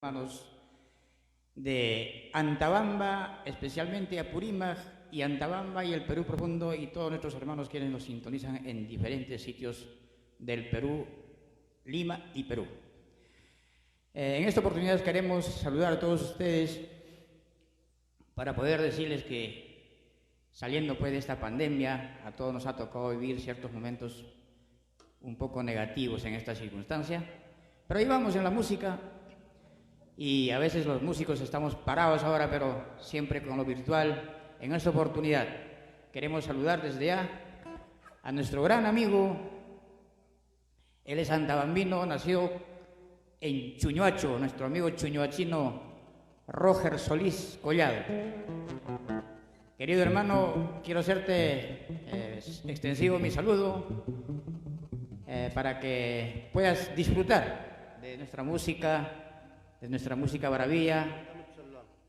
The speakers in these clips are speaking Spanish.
hermanos de Antabamba, especialmente Apurímac y Antabamba y el Perú profundo, y todos nuestros hermanos quienes nos sintonizan en diferentes sitios del Perú, Lima y Perú. En esta oportunidad queremos saludar a todos ustedes para poder decirles que saliendo pues de esta pandemia, a todos nos ha tocado vivir ciertos momentos un poco negativos en esta circunstancia, pero ahí vamos en la música. Y a veces los músicos estamos parados ahora, pero siempre con lo virtual. En esta oportunidad queremos saludar desde ya a nuestro gran amigo. Él es antabambino, nació en Chuñuacho, nuestro amigo chuñuachino Roger Solís Collado. Querido hermano, quiero hacerte extensivo mi saludo para que puedas disfrutar de nuestra música, bravía,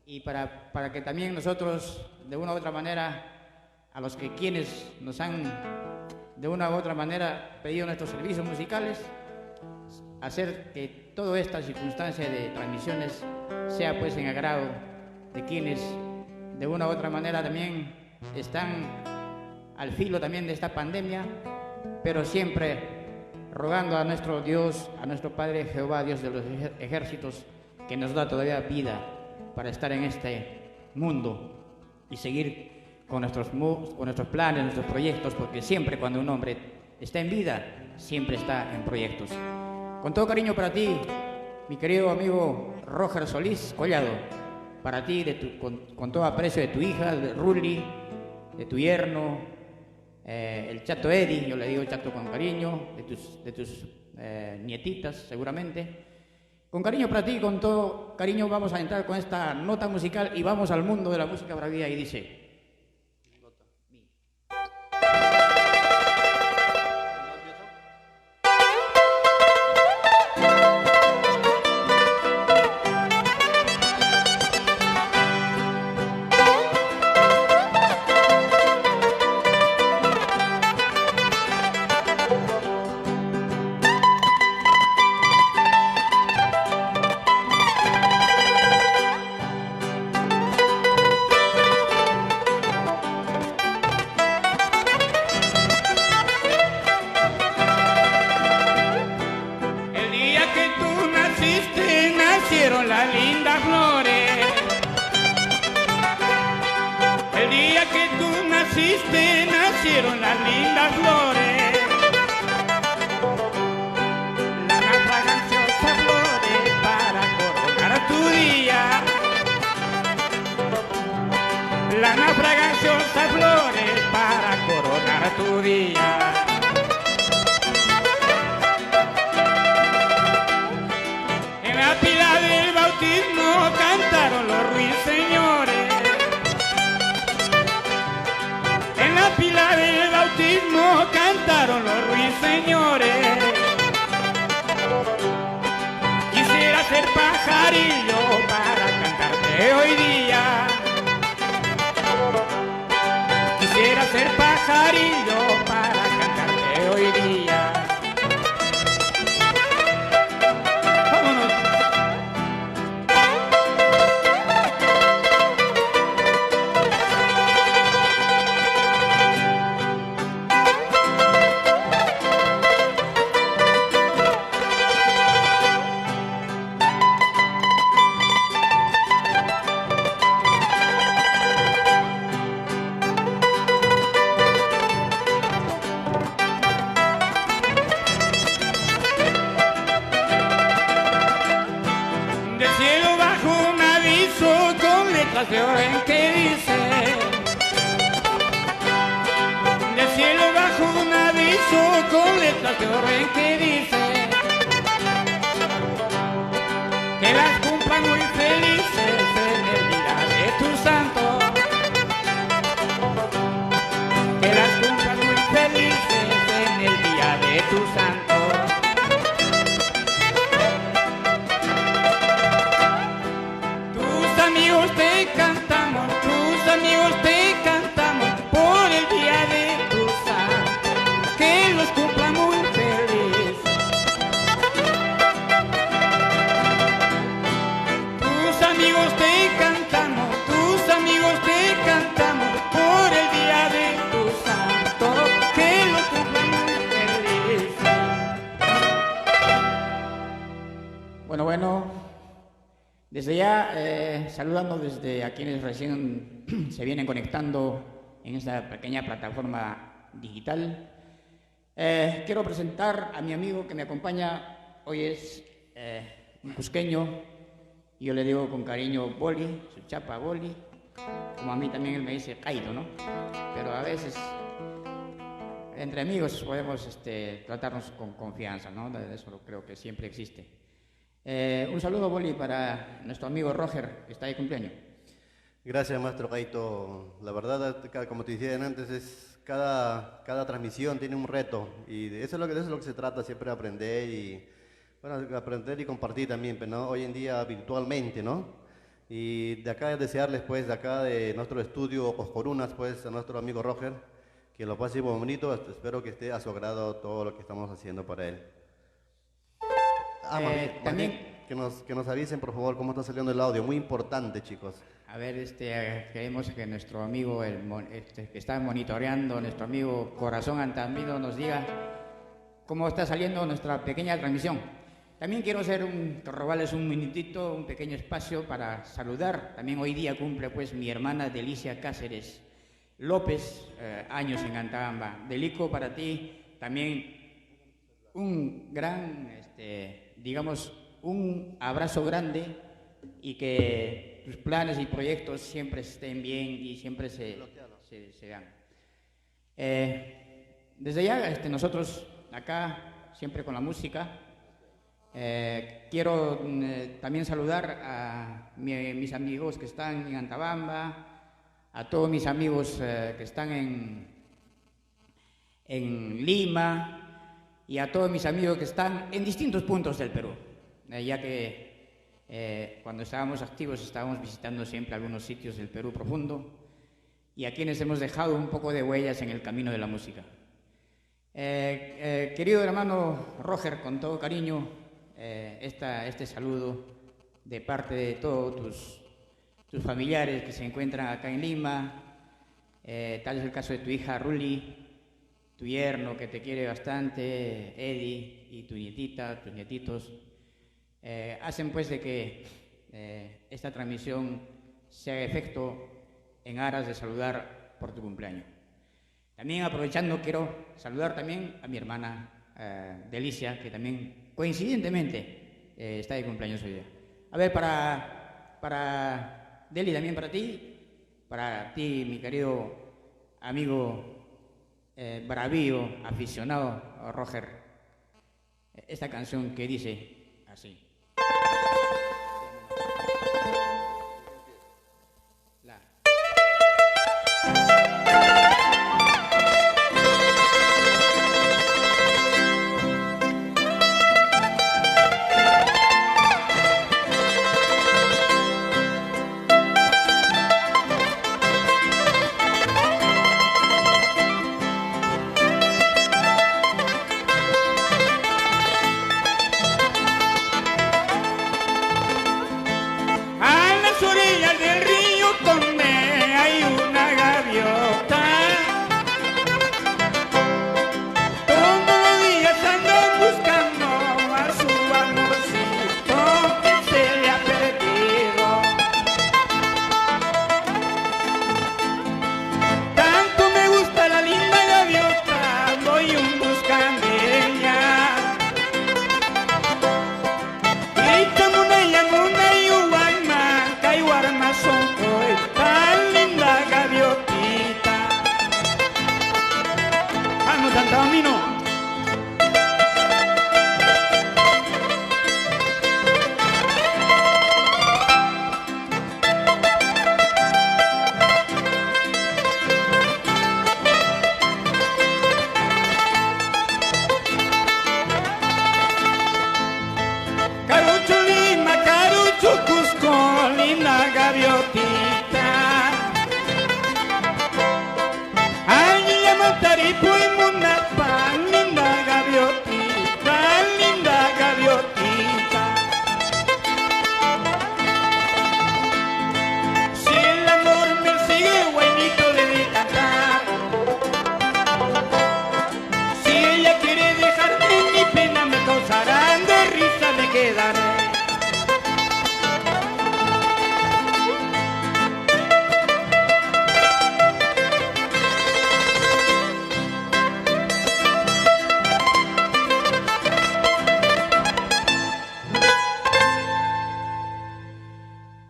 y para que también nosotros, de una u otra manera, a los que quienes nos han, de una u otra manera, pedido nuestros servicios musicales, hacer que toda esta circunstancia de transmisiones sea pues en agrado de quienes, de una u otra manera, también están al filo también de esta pandemia, pero siempre rogando a nuestro Dios, a nuestro Padre Jehová, Dios de los ejércitos, que nos da todavía vida para estar en este mundo y seguir con nuestros planes, nuestros proyectos, porque siempre cuando un hombre está en vida, siempre está en proyectos. Con todo cariño para ti, mi querido amigo Roger Solís Collado, para ti, con todo aprecio de tu hija, de Ruli, de tu yerno, el Chato Eddie, yo le digo Chato con cariño, de tus nietitas seguramente. Con cariño para ti, con todo cariño vamos a entrar con esta nota musical y vamos al mundo de la música bravía, y dice... Nacieron las lindas flores. El día que tú naciste, nacieron las lindas flores. Las fraganciosas flores para coronar tu día. Las fraganciosas flores para coronar tu día. Cantaron los ruiseñores. En la pila del bautismo cantaron los ruiseñores. Quisiera ser pajarillo para cantarte hoy día. Quisiera ser pajarillo para cantarte hoy día. De oro en que dice, del cielo bajo un aviso con letras de oro en que dice, que las cumplan muy felices en el día de tu santo, que las cumplan muy felices en el día de tu santo. Tus amigos te cantamos por el día de tu santo, que los cumpla muy feliz. Desde ya, saludando desde a quienes recién se vienen conectando en esta pequeña plataforma digital. Quiero presentar a mi amigo que me acompaña. Hoy es un cusqueño, y yo le digo con cariño Boli, su chapa Boli, como a mí también él me dice Cairo, ¿no? Pero a veces entre amigos podemos tratarnos con confianza, ¿no? Eso creo que siempre existe. Un saludo, Boli, para nuestro amigo Roger, que está de cumpleaños. Gracias, maestro Caito. La verdad, como te decía antes, cada transmisión tiene un reto, y de eso es lo que se trata, siempre aprender y, bueno, aprender y compartir también, ¿no? Hoy en día virtualmente, ¿no? Y de acá desearles, pues, de acá de nuestro estudio Coscorunas, pues, a nuestro amigo Roger, que lo pase muy bonito. Espero que esté a su agrado todo lo que estamos haciendo para él. También que nos avisen, por favor, cómo está saliendo el audio. Muy importante, chicos. A ver, queremos que nuestro amigo, que está monitoreando, nuestro amigo Corazón Antamido, nos diga cómo está saliendo nuestra pequeña transmisión. También quiero robarles un minutito, un pequeño espacio para saludar. También hoy día cumple, pues, mi hermana Delicia Cáceres López, años en Antabamba. Delico, para ti también un gran, digamos, un abrazo grande, y que tus planes y proyectos siempre estén bien y siempre se dan. Desde ya, nosotros acá, siempre con la música, quiero también saludar a mis amigos que están en Antabamba, a todos mis amigos que están en Lima, y a todos mis amigos que están en distintos puntos del Perú, ya que cuando estábamos activos estábamos visitando siempre algunos sitios del Perú profundo, y a quienes hemos dejado un poco de huellas en el camino de la música. Querido hermano Roger, con todo cariño, este saludo de parte de todos tus familiares que se encuentran acá en Lima. Tal es el caso de tu hija Ruli, tu yerno que te quiere bastante, Eddie, y tu nietita, tus nietitos. Hacen, pues, de que esta transmisión se haga efecto en aras de saludar por tu cumpleaños. También, aprovechando, quiero saludar también a mi hermana Delicia, que también coincidentemente está de cumpleaños hoy día. A ver, para Deli, también para ti, mi querido amigo bravío, aficionado Roger, esta canción que dice así.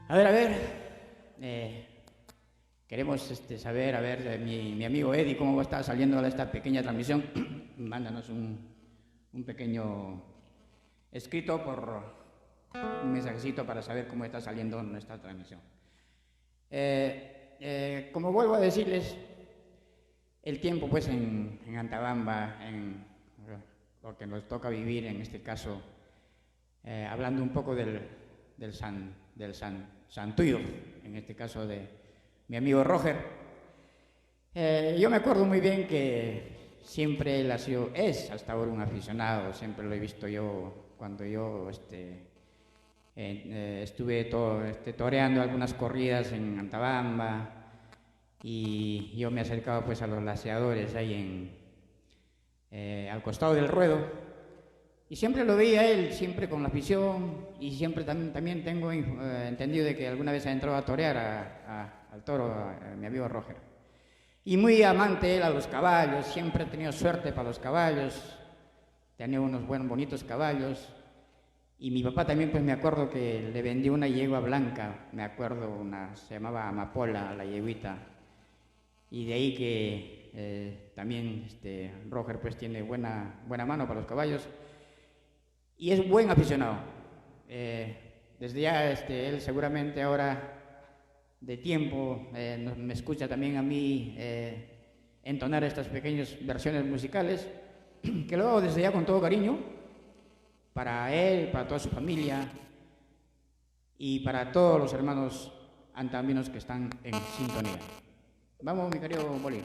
A ver, queremos saber, a ver, mi amigo Eddie, cómo está saliendo esta pequeña transmisión. Mándanos un pequeño escrito por un mensajito para saber cómo está saliendo nuestra transmisión. Como vuelvo a decirles, el tiempo pues en Antabamba, en lo que nos toca vivir en este caso, hablando un poco del santuyo, en este caso de mi amigo Roger. Yo me acuerdo muy bien que siempre él es hasta ahora un aficionado, siempre lo he visto yo cuando yo estuve toreando algunas corridas en Antabamba, y yo me acercaba pues a los laceadores ahí al costado del ruedo, y siempre lo veía él, siempre con la afición, y siempre también tengo entendido de que alguna vez ha entrado a torear al toro, a mi amigo Roger. Y muy amante él a los caballos, siempre ha tenido suerte para los caballos, tenía unos bonitos caballos. Y mi papá también, pues me acuerdo que le vendió una yegua blanca, me acuerdo, se llamaba Amapola, la yeguita. Y de ahí que también Roger pues tiene buena mano para los caballos. Y es buen aficionado. Desde ya él seguramente ahora de tiempo me escucha también a mí entonar estas pequeñas versiones musicales, que lo hago desde ya con todo cariño, para él, para toda su familia y para todos los hermanos antambinos que están en sintonía. Vamos, mi querido Boli.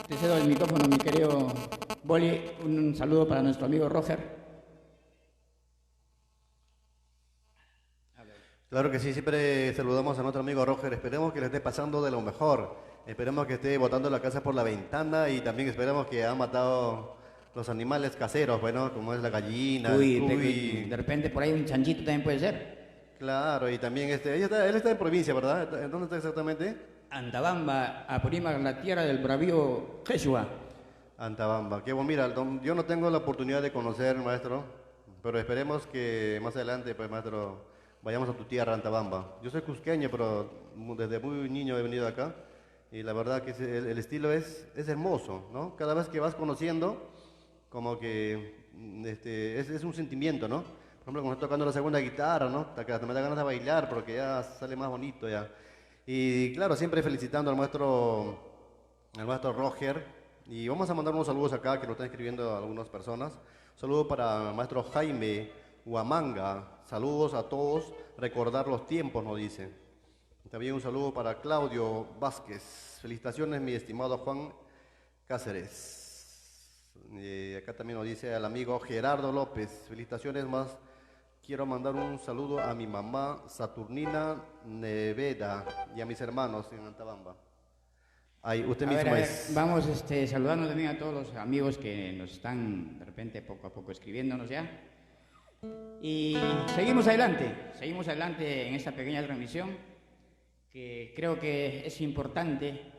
Te cedo el micrófono, mi querido Boli. Un saludo para nuestro amigo Roger. Claro que sí, siempre saludamos a nuestro amigo Roger. Esperemos que le esté pasando de lo mejor. Esperemos que esté botando la casa por la ventana, y también esperemos que ha matado los animales caseros, bueno, como es la gallina, el cuy. De repente por ahí un chanchito también puede ser. Claro, y también él está en provincia, ¿verdad? ¿Dónde está exactamente? Antabamba, Apurímac, la tierra del bravío Quechua. Antabamba. Qué bueno, mira, yo no tengo la oportunidad de conocer, maestro, pero esperemos que más adelante, pues, maestro, vayamos a tu tierra, Antabamba. Yo soy cusqueño, pero desde muy niño he venido acá y la verdad que el estilo es hermoso, ¿no? Cada vez que vas conociendo, como que es un sentimiento, ¿no? Por ejemplo, cuando estoy tocando la segunda guitarra, ¿no? Me da ganas de bailar porque ya sale más bonito ya. Y claro, siempre felicitando al maestro Roger. Y vamos a mandar unos saludos acá que nos están escribiendo algunas personas. Un saludo para el maestro Jaime Huamanga. Saludos a todos. Recordar los tiempos, nos dice. También un saludo para Claudio Vázquez. Felicitaciones, mi estimado Juan Cáceres. Acá también nos dice al amigo Gerardo López. Felicitaciones más. Quiero mandar un saludo a mi mamá Saturnina Neveda y a mis hermanos en Antabamba. Ahí, usted mismo es. Vamos saludando también a todos los amigos que nos están de repente poco a poco escribiéndonos ya. Y seguimos adelante en esta pequeña transmisión que creo que es importante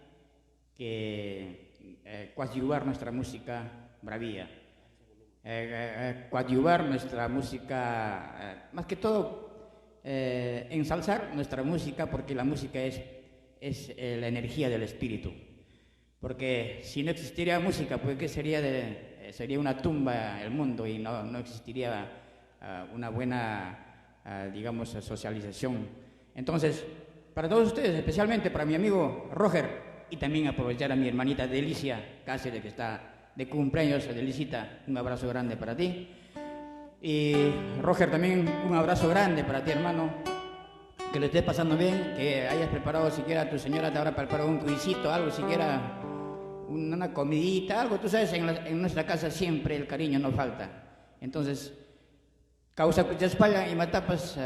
que coadyuvar nuestra música bravía. Coadyuvar nuestra música, más que todo ensalzar nuestra música, porque la música es la energía del espíritu. Porque si no existiría música, pues ¿qué sería? Sería una tumba el mundo y no existiría una buena, digamos, socialización. Entonces, para todos ustedes, especialmente para mi amigo Roger, y también aprovechar a mi hermanita Delicia Cáceres, que está de cumpleaños. Delicita, un abrazo grande para ti. Y Roger, también un abrazo grande para ti, hermano. Que le estés pasando bien, que hayas preparado, siquiera tu señora te habrá preparado un cuisito, algo, siquiera una comidita, algo. Tú sabes, en nuestra casa siempre el cariño no falta. Entonces, causa cuchaspalla y matapas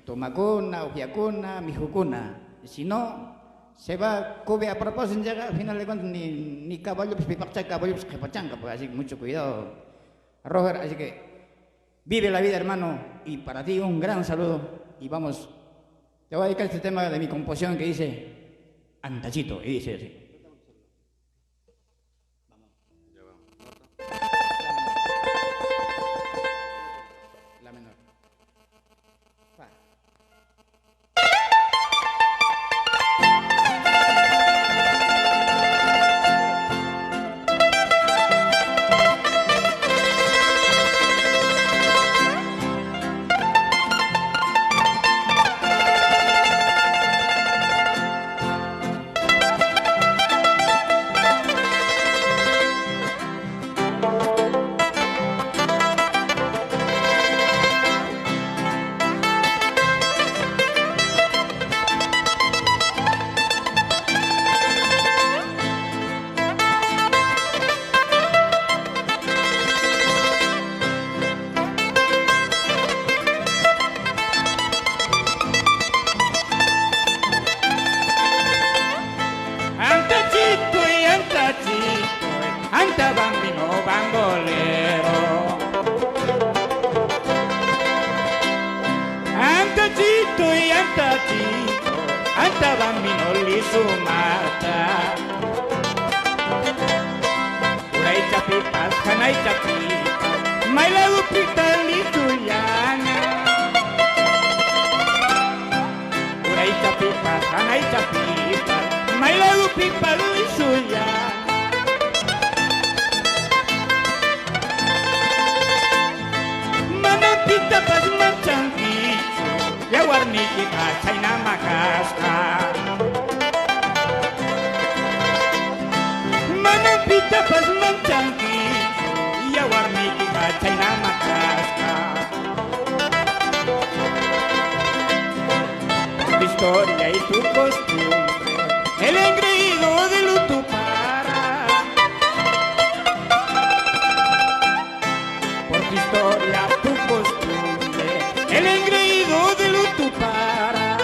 tomacuna, ojiacuna, mijucuna. Si no, se va, cobe a propósito, llega, al final de cuentas ni caballo, pues pipacha, caballo, pues pachanga, pues así, mucho cuidado, Roger. Así que vive la vida, hermano, y para ti un gran saludo. Y vamos, te voy a dedicar este tema de mi composición que dice Antachito, y dice así. La menor. Anta bambino bambolero, anta chito y anta chito, anta bambino li sumata. Uray chapipas, hanay chapipas, may lagupita li tuyana. Uray chapipas, hanay chapipas, may lagupita li tuyana. Pita pas mancangkicu, ya warniki kacai nama kaska. Mana pita pas mancangkicu, ya warniki kacai nama kaska. Tu historia y tu costumbre, el engreído de luto para. Por tu historia, tu costumbre, el engreído de luto para.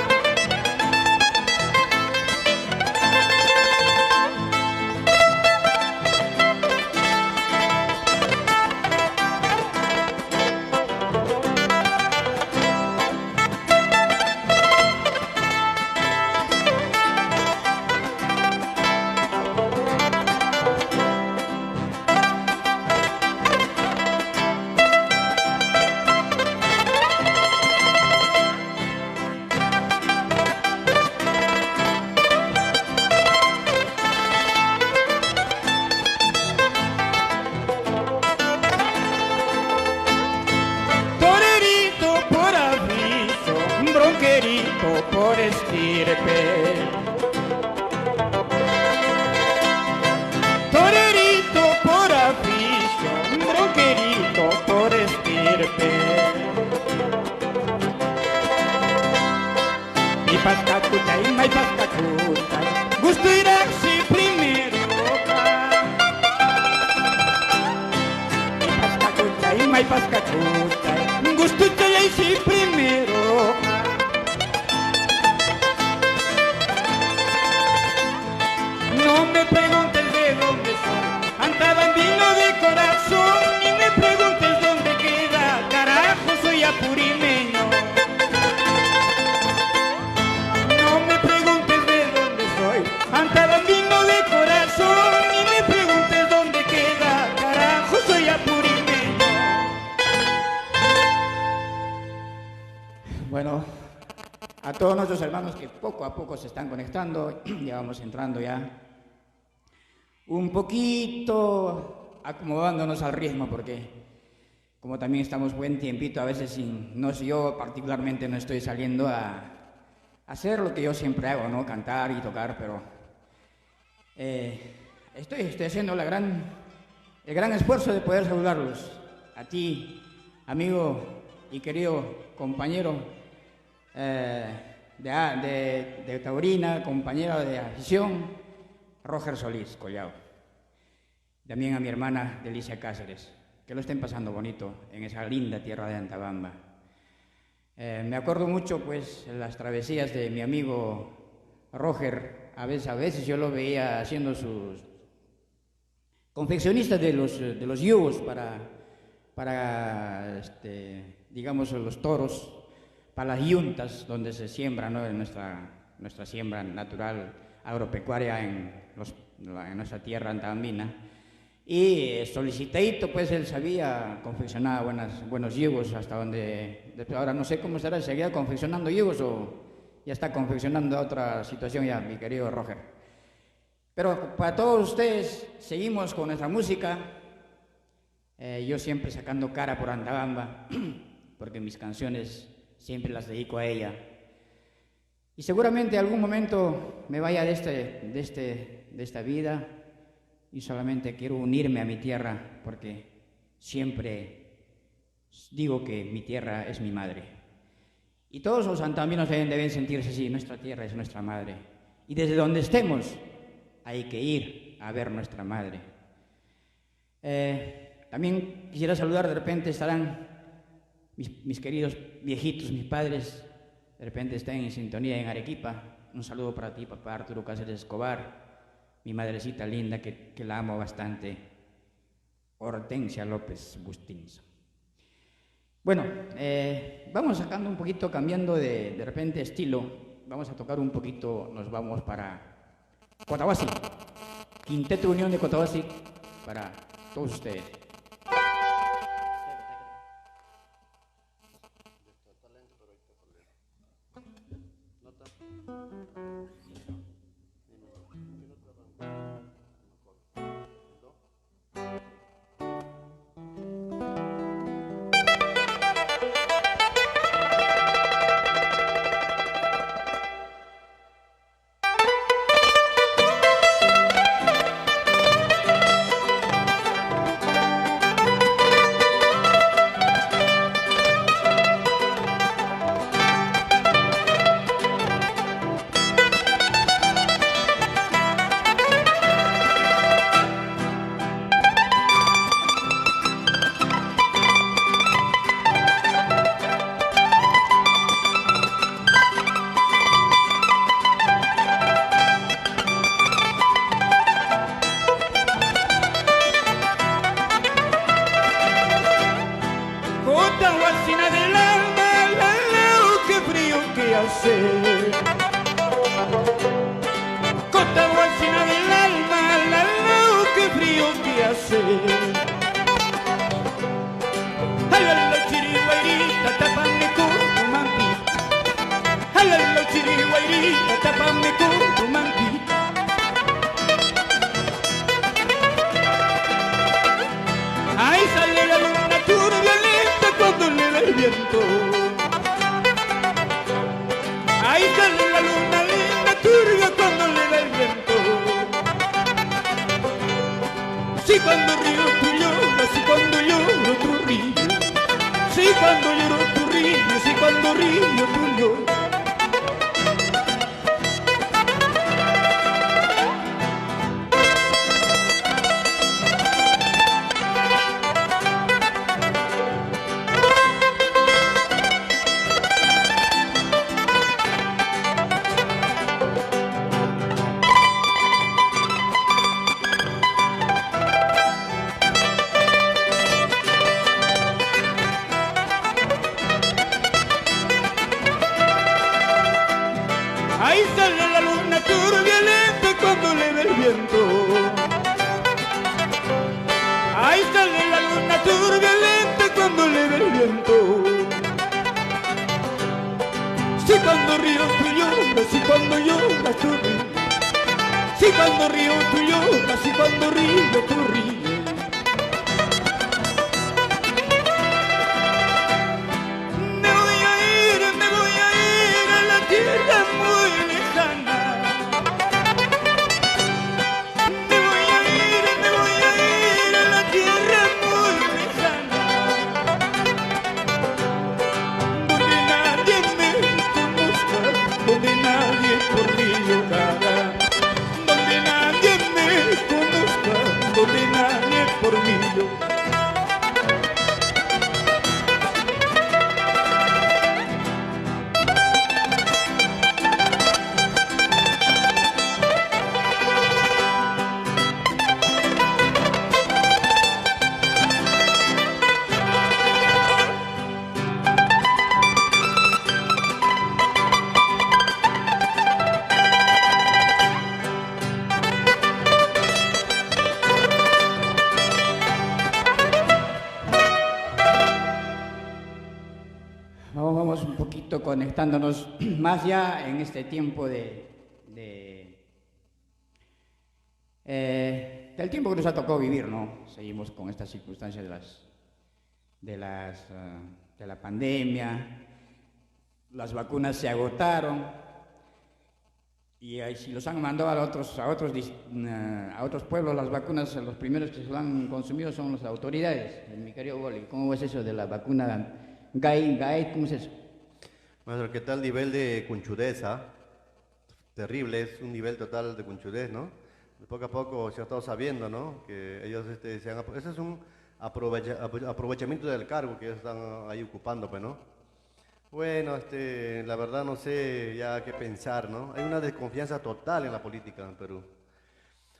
mai pascacuta, gusto irasi primero. Mai pascacuta, gusto irasi primero. No me preguntes de dónde soy, anta bambino de corazón, ni me preguntes dónde queda, carajo soy apurimeño. No me preguntes de dónde soy, anta bambino de corazón, ni me preguntes dónde queda, carajo soy apurimeño. Bueno, a todos nuestros hermanos que poco a poco se están conectando, ya vamos entrando ya un poquito acomodándonos al ritmo, porque como también estamos buen tiempito, a veces sin, no sé, yo particularmente no estoy saliendo a hacer lo que yo siempre hago, ¿no? Cantar y tocar, pero estoy haciendo el gran esfuerzo de poder saludarlos. A ti, amigo y querido compañero de Taurina, compañero de afición, Roger Solís Collao. También a mi hermana Delicia Cáceres. Que lo estén pasando bonito en esa linda tierra de Antabamba. Me acuerdo mucho, pues, las travesías de mi amigo Roger. A veces yo lo veía haciendo sus confeccionistas de los yugos para digamos, los toros, para las yuntas donde se siembra, ¿no? En nuestra siembra natural agropecuaria en nuestra tierra antabambina. Y solicitadito, pues él sabía confeccionar buenos yugos, hasta donde, ahora no sé cómo estará, seguía confeccionando yugos o ya está confeccionando otra situación ya, mi querido Roger. Pero para todos ustedes, seguimos con nuestra música, yo siempre sacando cara por Antabamba, porque mis canciones siempre las dedico a ella. Y seguramente algún momento me vaya de esta vida y solamente quiero unirme a mi tierra, porque siempre digo que mi tierra es mi madre. Y todos los antabambinos deben sentirse así, nuestra tierra es nuestra madre. Y desde donde estemos hay que ir a ver nuestra madre. También quisiera saludar, de repente estarán mis queridos viejitos, mis padres, de repente están en sintonía en Arequipa. Un saludo para ti, papá Arturo Cáceres Escobar, mi madrecita linda que la amo bastante, Hortensia López Bustins. Bueno, vamos sacando un poquito, cambiando de repente estilo, vamos a tocar un poquito, nos vamos para Cotahuasi, Quinteto Unión de Cotahuasi, para todos ustedes. viento. Ahí sale la luna turbulenta cuando le ve el viento. Si cuando río tú lloras, si cuando lloras tú ríes. Si cuando río tú lloras, si cuando río tú ríes. Me voy a ir a la tierra muy lejana. Me voy a ir a la tierra muy lejana. Donde nadie me conozca, donde nadie por mí llorara. Donde nadie me conozca, donde nadie por mí llorara. Vamos un poquito conectándonos más ya en este tiempo del tiempo que nos ha tocado vivir, ¿no? Seguimos con estas circunstancias de la pandemia, las vacunas se agotaron y si los han mandado a otros pueblos las vacunas, los primeros que se lo han consumido son las autoridades. Mi querido Boli, ¿cómo es eso de la vacuna GAI, ¿cómo es eso? Maestro, ¿qué tal nivel de cunchudeza? Terrible, es un nivel total de cunchudez, ¿no? Poco a poco se ha estado sabiendo, ¿no? Que ellos ese es un aprovechamiento del cargo que ellos están ahí ocupando, pues, ¿no? Bueno, la verdad no sé ya qué pensar, ¿no? Hay una desconfianza total en la política en Perú.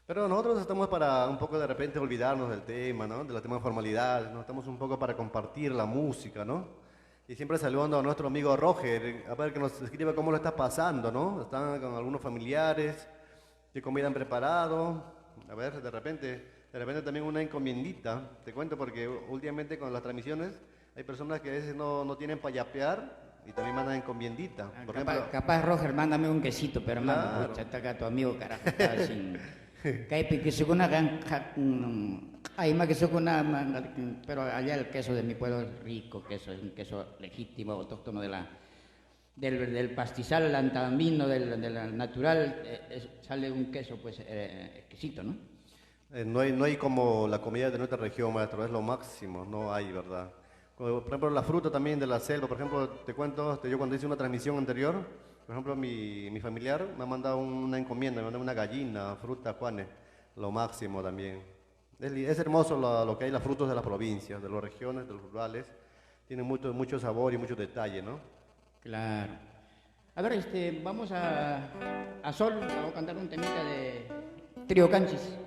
Pero nosotros estamos para un poco de repente olvidarnos del tema, ¿no? De los temas de formalidades, ¿no? Estamos un poco para compartir la música, ¿no? Y siempre saludando a nuestro amigo Roger, a ver que nos escriba cómo lo está pasando, ¿no? Están con algunos familiares, qué comida han preparado. A ver, de repente también una encomiendita. Te cuento porque últimamente con las transmisiones hay personas que a veces no tienen para yapear y también mandan encomiendita. Por ejemplo, capaz Roger, mándame un quesito, pero Claro. hermano, está acá tu amigo, carajo, está sin... que seguna hay más que seguna, pero allá el queso de mi pueblo es rico, queso, es un queso legítimo, autóctono del pastizal antabambino, del natural, sale un queso pues exquisito, ¿no? no hay como la comida de nuestra región, maestro, es lo máximo, no hay, ¿verdad? Por ejemplo, la fruta también de la selva, por ejemplo, te cuento, yo cuando hice una transmisión anterior, por ejemplo, mi familiar me ha mandado una encomienda, me mandó una gallina, fruta, Juanes, lo máximo también. Es hermoso lo que hay, los frutos de las provincias, de las regiones, de los rurales, tienen mucho sabor y mucho detalle, ¿no? Claro. A ver, vamos a Sol, vamos a cantar un temita de Trío Canchis.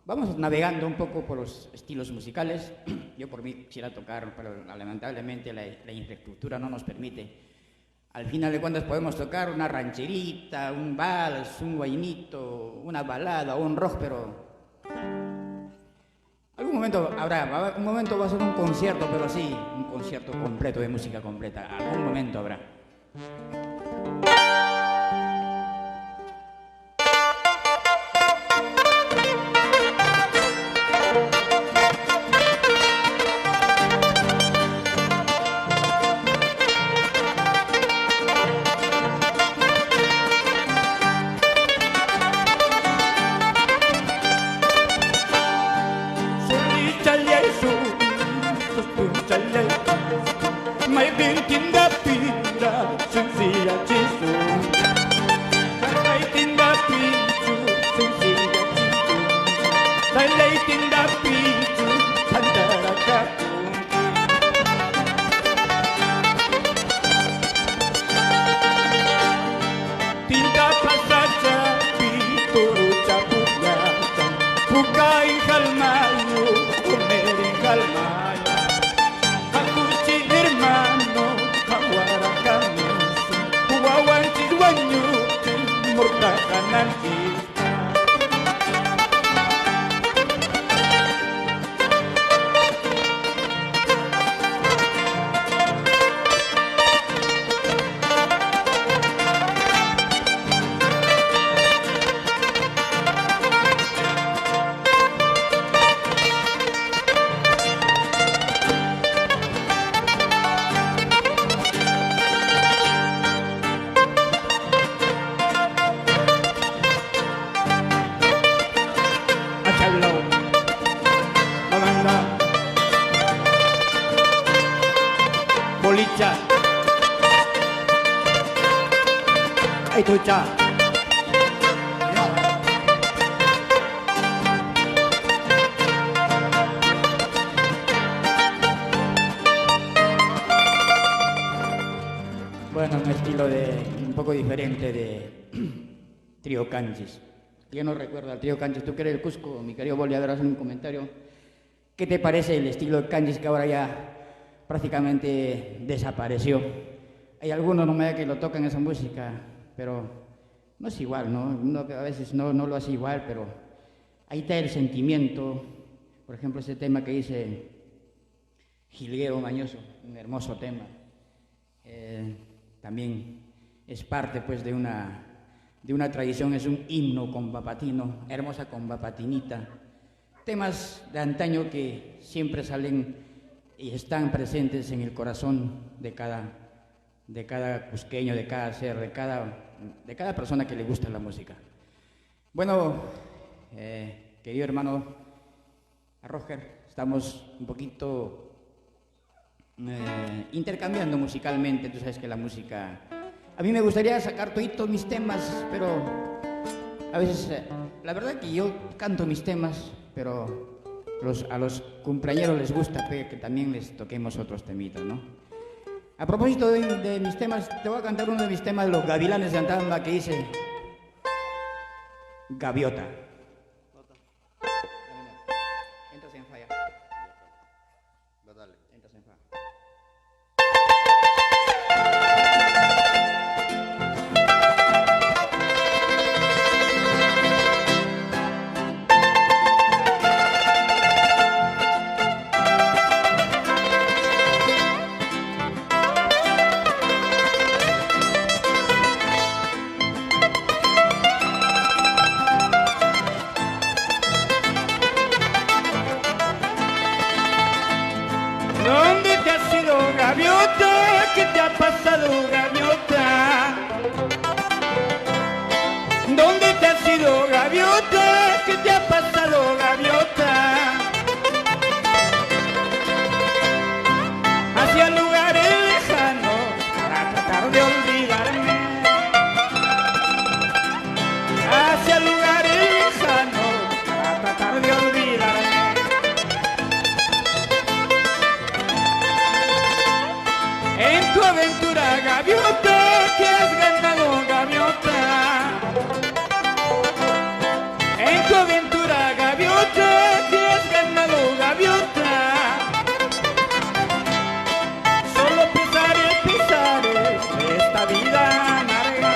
Vamos navegando un poco por los estilos musicales. Yo por mí quisiera tocar, pero lamentablemente la infraestructura no nos permite. Al final de cuentas podemos tocar una rancherita, un vals, un guainito, una balada o un rock, pero algún momento un momento va a ser un concierto, pero sí, un concierto completo de música completa. Algún momento habrá. Mai tinda pinda sencilla chisu, mai tinda pinchu sencilla chisu, mai tinda pinchu sandara kapu. Tinda pasaja pituru capunya, bukai kalmayu, umeri kalmayu. Nanti escucha. Bueno, un estilo un poco diferente de Trío Canchis. Yo no recuerdo al Trío Canchis. Tú que eres del Cusco, mi querido Boli, a ver, haz un comentario. ¿Qué te parece el estilo de Canchis que ahora ya prácticamente desapareció? Hay algunos, no me da que lo tocan esa música, pero no es igual, ¿no? A veces no lo hace igual, pero ahí está el sentimiento. Por ejemplo, ese tema que dice Jilguero Mañoso, un hermoso tema. También es parte pues de una tradición, es un himno compapatino, hermosa compapatinita. Temas de antaño que siempre salen y están presentes en el corazón de cada cusqueño, de cada ser, de cada persona que le gusta la música. Bueno, querido hermano Roger, estamos un poquito intercambiando musicalmente. Tú sabes que la música... A mí me gustaría sacar toditos mis temas, pero a veces, la verdad que yo canto mis temas, pero a los cumpleañeros les gusta que también les toquemos otros temitas, ¿no? A propósito de mis temas, te voy a cantar uno de mis temas de los Gavilanes de Antamba que dice Gaviota. Entras en falla. Entras en fa. ¿Dónde te has ido, gaviota? ¿Qué te ha pasado, gaviota? ¿Dónde te has ido, gaviota? ¿Qué te ha pasado, gaviota? Hacia lugares lejanos para tratar de olvidarme. Hacia lugares lejanos para tratar de olvidarme. En tu aventura, gaviota, que has ganado, gaviota. En tu aventura, gaviota, que has ganado, gaviota. Solo pesares de esta vida amarga.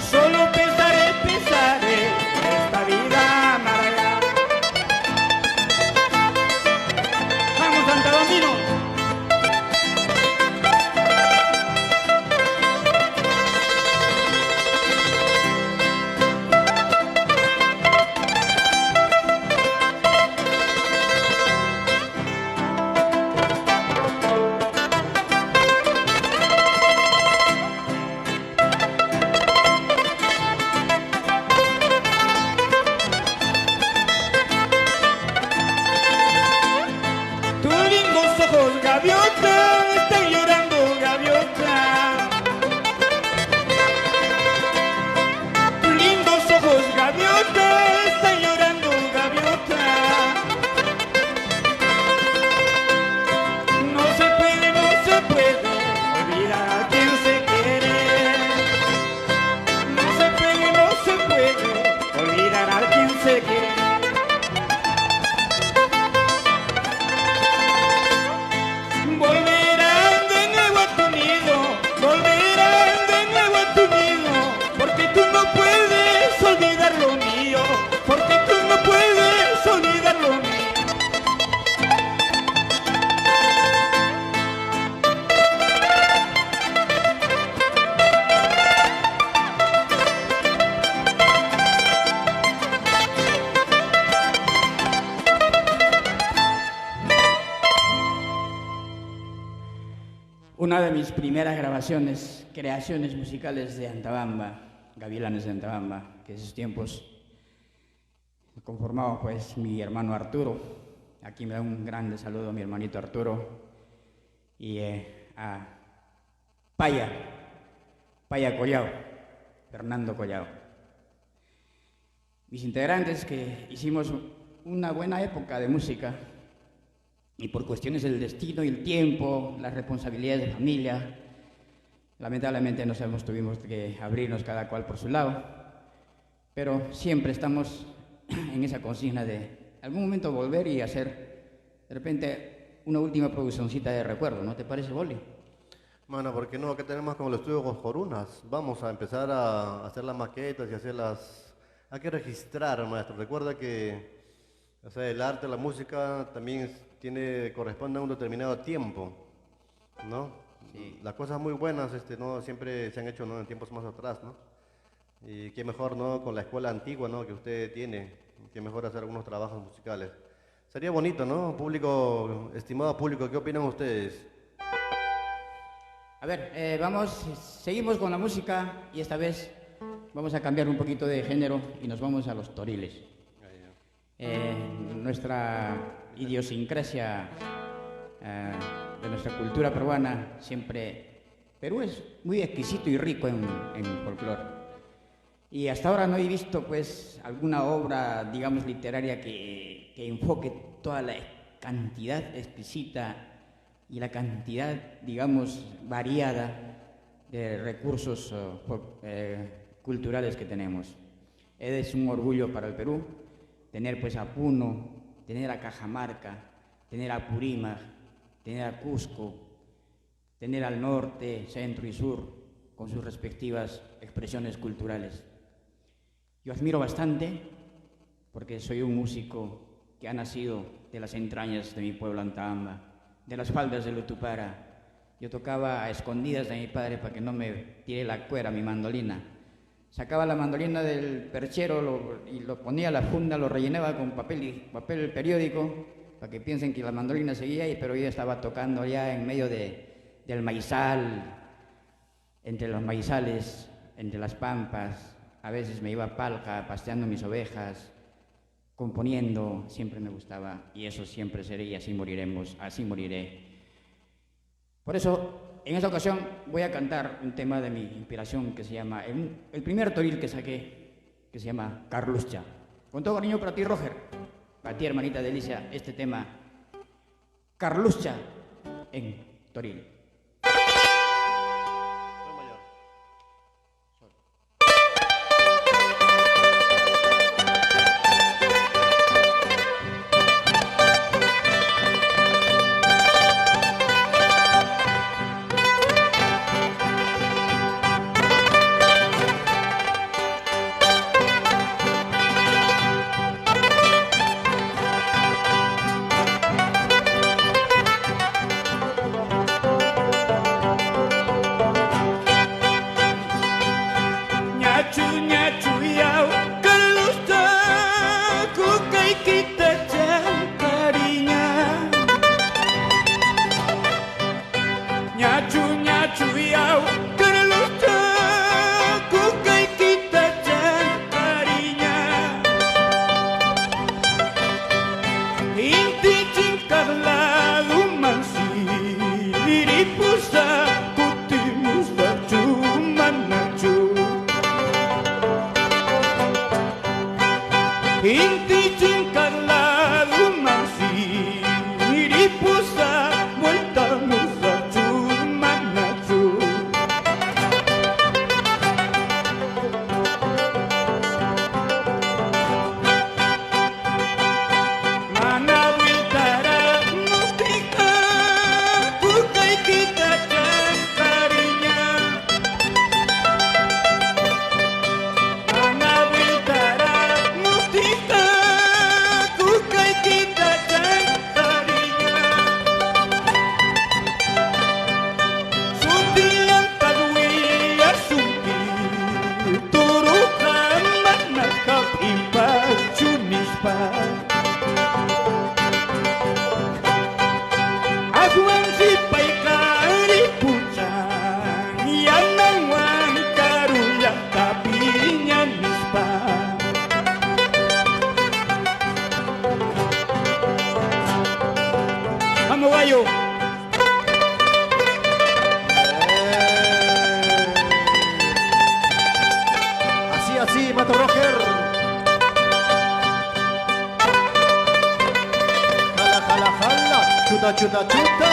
Solo pesares de esta vida amarga. Vamos, Santa Bambino. Tus lindos ojos, gaviota, están llorando, gaviota. Tus lindos ojos, gaviota, están llorando, gaviota. No se puede olvidar a quien se quiere. No se puede olvidar a quien se quiere. Volverán de nuevo a tu nido, volverán de nuevo a tu nido, porque tú no puedes olvidar lo mío, porque tú no puedes olvidar lo mío. Una de mis primeras grabaciones, creaciones musicales de Antabamba, Gavilanes de Antabamba, que esos tiempos conformado pues mi hermano Arturo. Aquí me da un grande saludo a mi hermanito Arturo y a Paya, Paya Collao, Fernando Collao. Mis integrantes que hicimos una buena época de música y por cuestiones del destino y el tiempo, las responsabilidades de familia, lamentablemente tuvimos que abrirnos cada cual por su lado, pero siempre estamos en esa consigna de algún momento volver y hacer de repente una última produccioncita de recuerdo, ¿no te parece, Boli? Bueno, porque no, acá tenemos como el estudio con Jorunas. Vamos a empezar a hacer las maquetas y hacerlas. Hay que registrar, maestro. Recuerda que, o sea, el arte, la música también corresponde a un determinado tiempo, ¿no? Sí. Las cosas muy buenas, no siempre se han hecho, ¿no?, en tiempos más atrás, ¿no? Y qué mejor, ¿no?, con la escuela antigua, ¿no?, que usted tiene, qué mejor hacer algunos trabajos musicales. Sería bonito, ¿no? Público, estimado público, ¿qué opinan ustedes? A ver, seguimos con la música y esta vez vamos a cambiar un poquito de género y nos vamos a los toriles. Nuestra idiosincrasia de nuestra cultura peruana siempre... Perú es muy exquisito y rico en folclore. Y hasta ahora no he visto pues alguna obra, digamos, literaria que enfoque toda la cantidad exquisita y la cantidad, digamos, variada de recursos culturales que tenemos. Es un orgullo para el Perú tener pues a Puno, tener a Cajamarca, tener a Apurímac, tener a Cusco, tener al norte, centro y sur, con sus respectivas expresiones culturales. Yo admiro bastante, porque soy un músico que ha nacido de las entrañas de mi pueblo Antaamba, de las faldas de Lutupara. Yo tocaba a escondidas de mi padre para que no me tire la cuera mi mandolina. Sacaba la mandolina del perchero y lo ponía a la funda, lo rellenaba con papel periódico para que piensen que la mandolina seguía ahí, pero yo estaba tocando ya en medio del maizal, entre los maizales, entre las pampas. A veces me iba a Palca pasteando mis ovejas, componiendo, siempre me gustaba, y eso siempre seré y así moriremos, así moriré. Por eso, en esta ocasión voy a cantar un tema de mi inspiración que se llama, el primer toril que saqué, que se llama Carluscha. Con todo cariño para ti, Roger, para ti, hermanita Delicia, este tema, Carluscha en toril. Tika así, Mato Roger. Jala, jala, jala, chuta, chuta, chuta.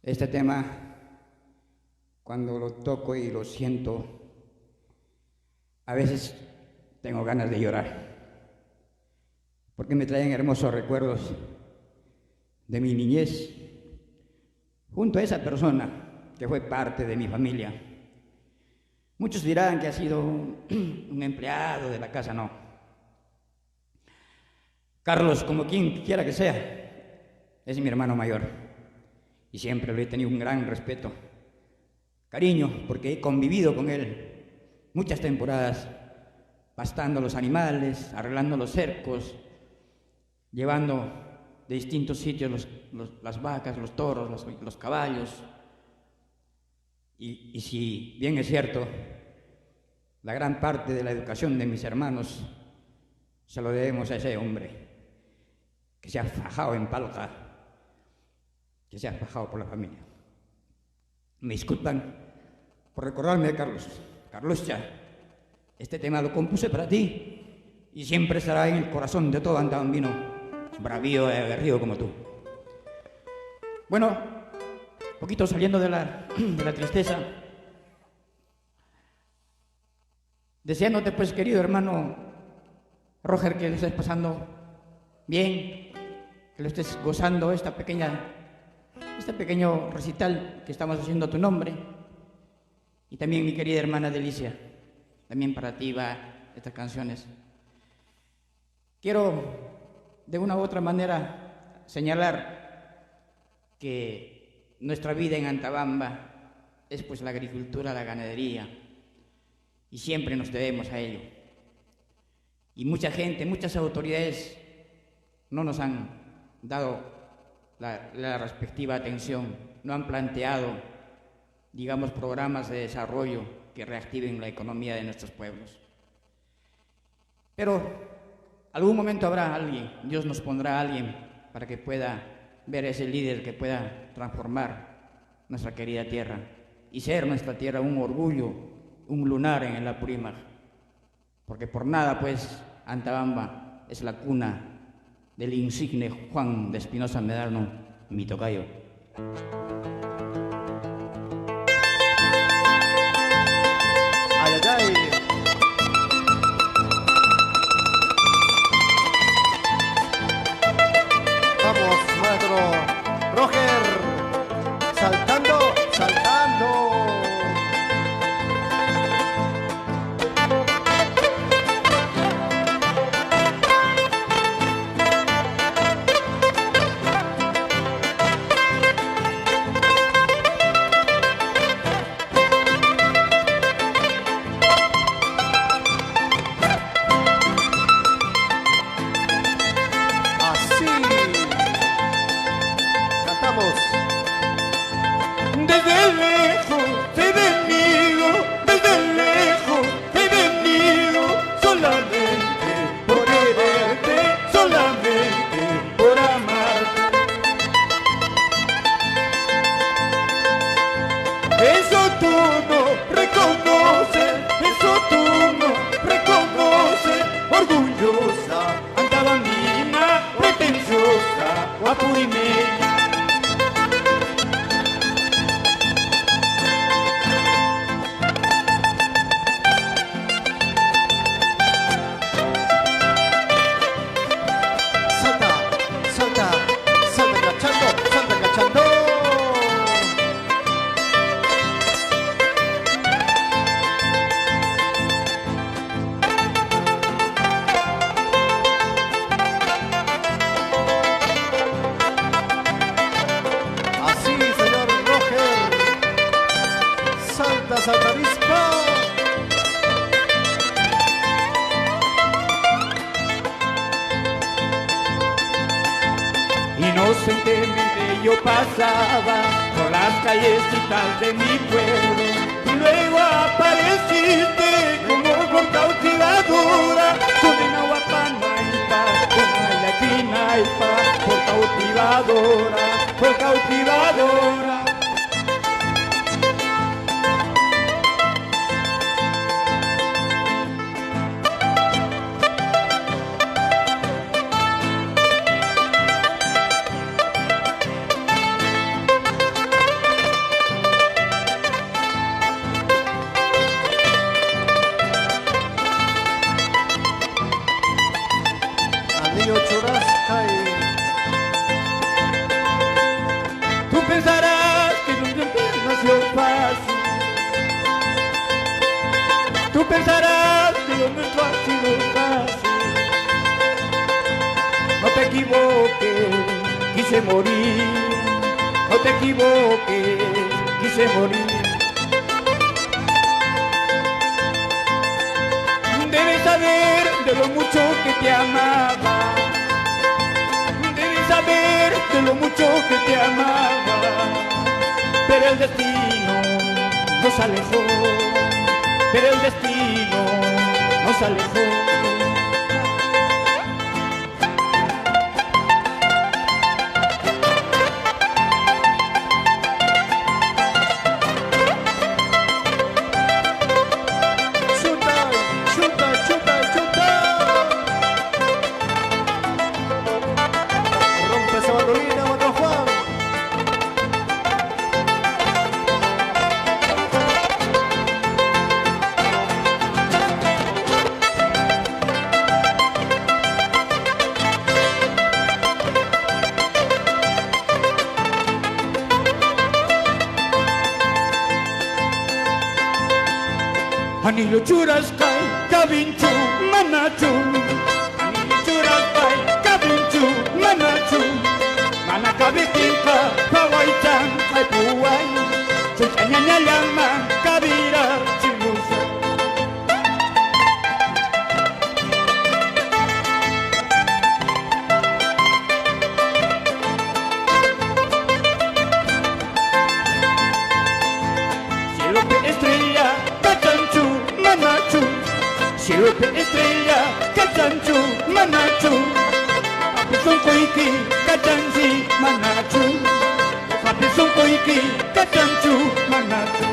Este tema, cuando lo toco y lo siento, a veces tengo ganas de llorar, porque me traen hermosos recuerdos de mi niñez, junto a esa persona que fue parte de mi familia. Muchos dirán que ha sido un empleado de la casa, no. Carlos, como quien quiera que sea, es mi hermano mayor. Y siempre le he tenido un gran respeto, cariño, porque he convivido con él muchas temporadas, pastando los animales, arreglando los cercos, llevando de distintos sitios las vacas, los toros, los caballos. Y si bien es cierto, la gran parte de la educación de mis hermanos se lo debemos a ese hombre que se ha fajado en palca, que se ha fajado por la familia. Me disculpan por recordarme de Carlos. Carlos, ya, este tema lo compuse para ti y siempre estará en el corazón de todo andavambino, bravío y aguerrido como tú. Bueno, un poquito saliendo de la tristeza, deseándote, pues, querido hermano Roger, que lo estés pasando bien, que lo estés gozando este pequeño recital que estamos haciendo a tu nombre. Y también mi querida hermana Delicia, también para ti va estas canciones. Quiero de una u otra manera señalar que nuestra vida en Antabamba es, pues, la agricultura, la ganadería, y siempre nos debemos a ello. Y mucha gente, muchas autoridades no nos han dado la respectiva atención, no han planteado, digamos, programas de desarrollo que reactiven la economía de nuestros pueblos. Pero algún momento habrá alguien, Dios nos pondrá a alguien para que pueda ver ese líder que pueda transformar nuestra querida tierra y ser nuestra tierra un orgullo, un lunar en el Apurímac, porque por nada, pues, Antabamba es la cuna del insigne Juan de Espinosa Medarno, mi tocayo. Ay, ay, ay. Vamos, maestro Roger, saltando, saltando. Así. Cantamos. Desde lejos he venido, desde lejos he venido, solamente por quererte, solamente por amarte. Eso tú no reconoces, eso tú no reconoces, orgullosa, andabandina, pretenciosa, apurimeña. Salta, salta, salta cachando, salta cachando. Así, señor Roger. Salta, salta avispa. Inocentemente yo pasaba por las callecitas de mi pueblo y luego apareciste como por cautivadora, con una guapanaipa, con una yaquinaipa, por cautivadora, por cautivadora. Anillo Churrascay. Tú pensarás que nunca nació fácil. Tú pensarás que lo nuestro ha sido fácil. No te equivoques, quise morir. No te equivoques, quise morir. Debes saber de lo mucho que te amaba. Debes saber de lo mucho que te amaba. Pero el destino nos alejó. Pero el destino nos alejó. Chuta, chuta, chuta, chuta. Rompe esa bandolina, otro Juan. Anillo Churrascay, Cabinchu, Manachu. Anillo Churrascay, Cabinchu, Manachu. Manacabitinka, Pawaitan, Haipuay. Chuchanyanya llama, Kabira, Chilusa. Cielo pe estrella, Cachanchu, Manachu. Cielo pe estrella, Cachanchu, Manachu. Apison koiki, Cachanchi, Manachu. Apison koiki, Cachanchu, Manachu.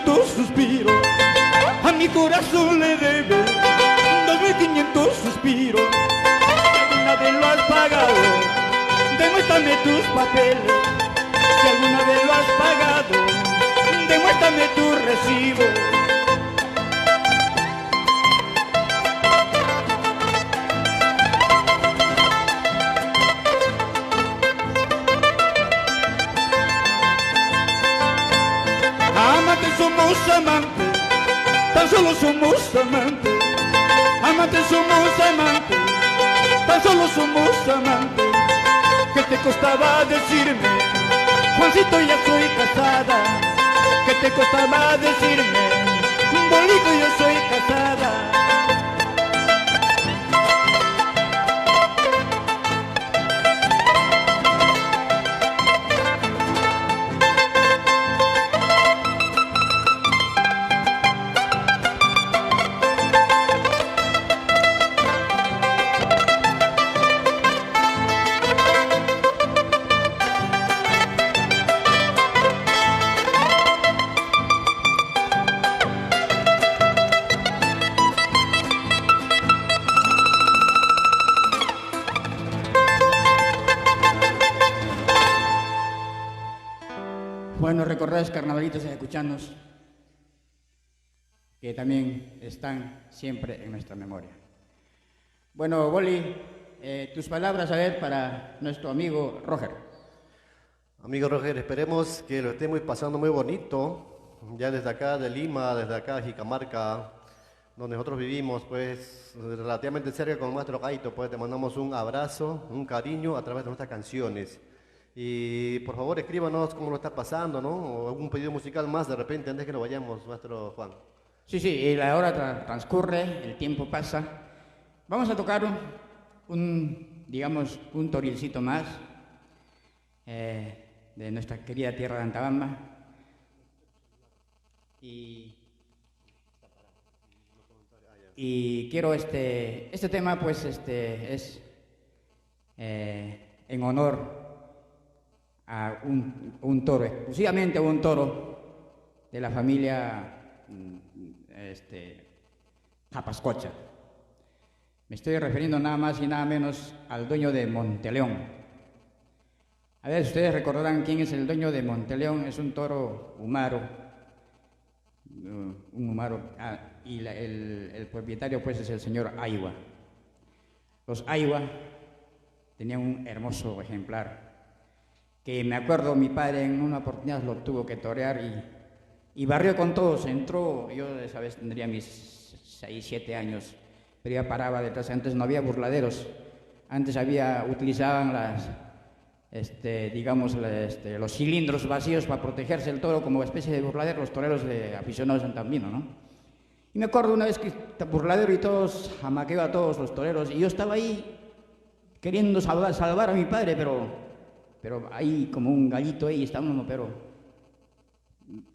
2.500 suspiros, a mi corazón le debe 2.500 suspiros. Si alguna vez lo has pagado, demuéstrame tus papeles. Si alguna vez lo has pagado, demuéstrame tu recibo. Amantes somos amantes, tan solo somos amantes. Amantes somos amantes, tan solo somos amantes. ¿Qué te costaba decirme, Juancito, ya soy casada? ¿Qué te costaba decirme, Bolito, yo soy casada? Bueno, recordad, carnavalitos ayacuchanos, que también están siempre en nuestra memoria. Bueno, Boli, tus palabras, a ver, para nuestro amigo Roger. Amigo Roger, esperemos que lo estemos pasando muy bonito, ya desde acá de Lima, desde acá de Jicamarca, donde nosotros vivimos, pues relativamente cerca con el maestro Caito, pues te mandamos un abrazo, un cariño a través de nuestras canciones. Y por favor escríbanos cómo lo está pasando, ¿no? O algún pedido musical más de repente antes que nos vayamos, maestro Juan. Sí, y la hora transcurre, el tiempo pasa. Vamos a tocar digamos, un torilcito más de nuestra querida tierra de Antabamba. Y quiero este tema, pues, es en honor a un toro, exclusivamente a un toro de la familia Japascocha. Me estoy refiriendo nada más y nada menos al dueño de Monteleón. A ver, ustedes recordarán quién es el dueño de Monteleón. Es un toro humaro, y el propietario, pues, es el señor Aywa. Los Aywa tenían un hermoso ejemplar que me acuerdo mi padre en una oportunidad lo tuvo que torear y barrió con todos. Entró, yo esa vez tendría mis 6, 7 años, pero ya paraba detrás. Antes no había burladeros, antes utilizaban los cilindros vacíos para protegerse el toro como especie de burladero, los toreros de aficionados de Santambino, ¿no? Y me acuerdo una vez que burladero y todos, amaqueó a todos los toreros, y yo estaba ahí queriendo salvar a mi padre, pero ahí como un gallito ahí estábamos, pero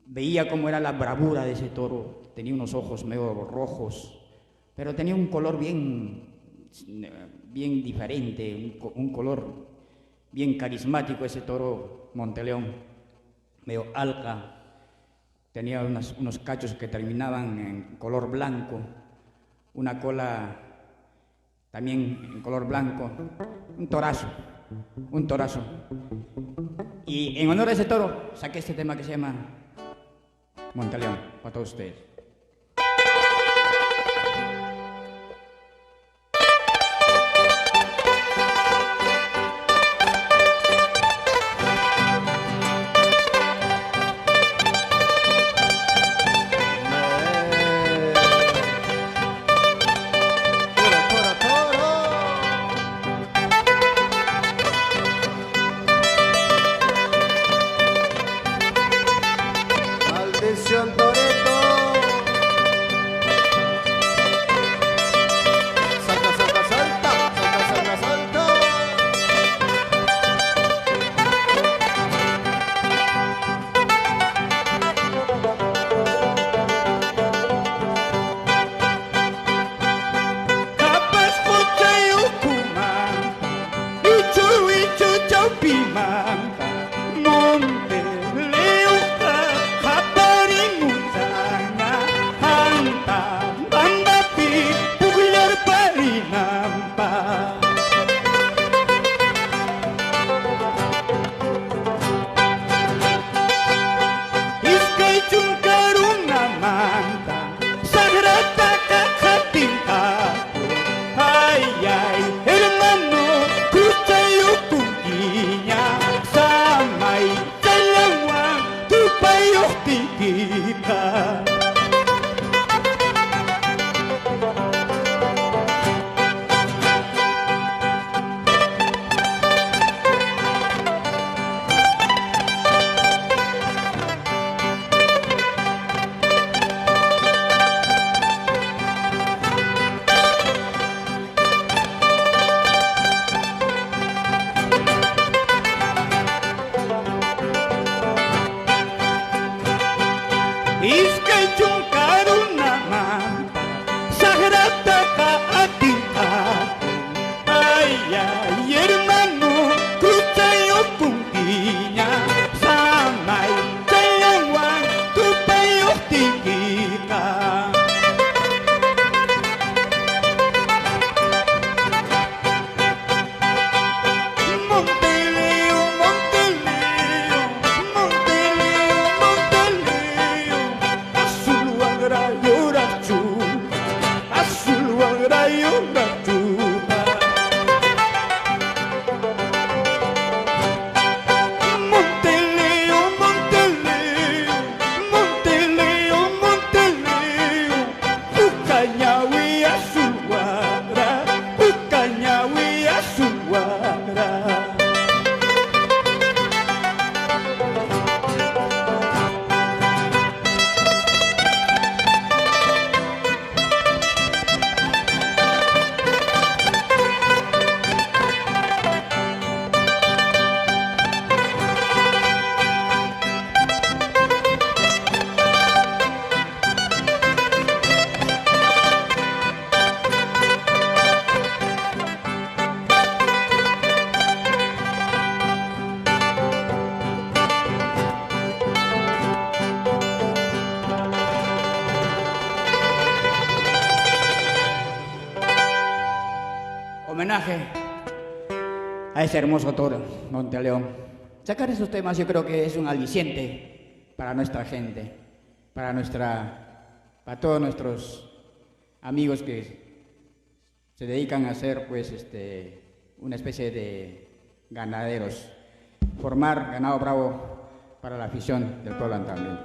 veía cómo era la bravura de ese toro. Tenía unos ojos medio rojos, pero tenía un color bien diferente, un color bien carismático ese toro Monteleón, medio alca. Tenía unos cachos que terminaban en color blanco, una cola también en color blanco, un torazo. Y en honor a ese toro saqué este tema que se llama Monteleón, para todos ustedes. Maldición Toretto. Homenaje a ese hermoso toro, Monte León. Sacar esos temas yo creo que es un aliciente para nuestra gente, para todos nuestros amigos que se dedican a ser pues una especie de ganaderos, formar ganado bravo para la afición del pueblo también.